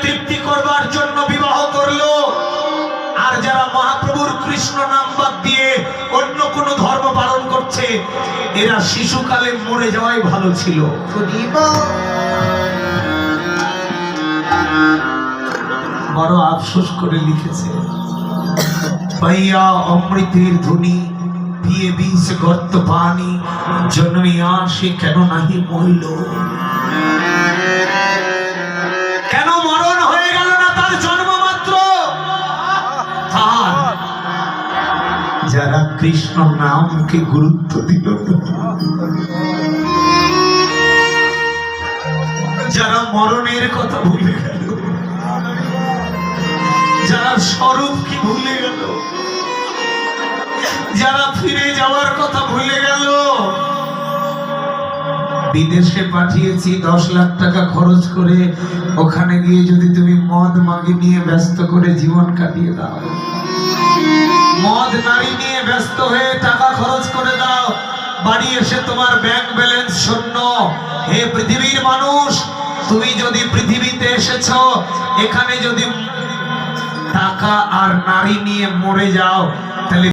তৃপ্তি করবার জন্য বিবাহ করলো। আর যারা মহাপ্রভুর কৃষ্ণ নাম বাদ দিয়ে অন্য কোন ধর্ম পালন করছে, এরা শিশুকালে মরে যাওয়াই ভালো ছিল। বড় আফসোস করে লিখেছে, পাইয়া অমৃতের ধ্বনি পিয়ে বিষ গর্ত পানি, জন্মিয়া সে কেন নাহি মরিল। কেন মরণ হয়ে গেল না তার জন্ম মাত্র? যারা কৃষ্ণ নামকে গুরুত্ব দিল না, যারা মরণের কথা ভুলে গেল, যারা স্বরূপকে ভুলে গেল, যারা ফিরে যাওয়ার কথা ভুলে গেল। বিদেশে পাঠিয়েছি 10 লাখ টাকা খরচ করে, ওখানে গিয়ে যদি তুমি মদ মাগি নিয়ে ব্যস্ত করে জীবন কাটিয়ে দাও, মদ নারী নিয়ে ব্যস্ত হয়ে টাকা খরচ করে দাও, বাড়ি এসে তোমার ব্যাংক ব্যালেন্স শূন্য। হে পৃথিবীর মানুষ, তুমি যদি পৃথিবীতে এসেছো, এখানে যদি টাকা আর নারী নিয়ে মরে যাও, তাহলে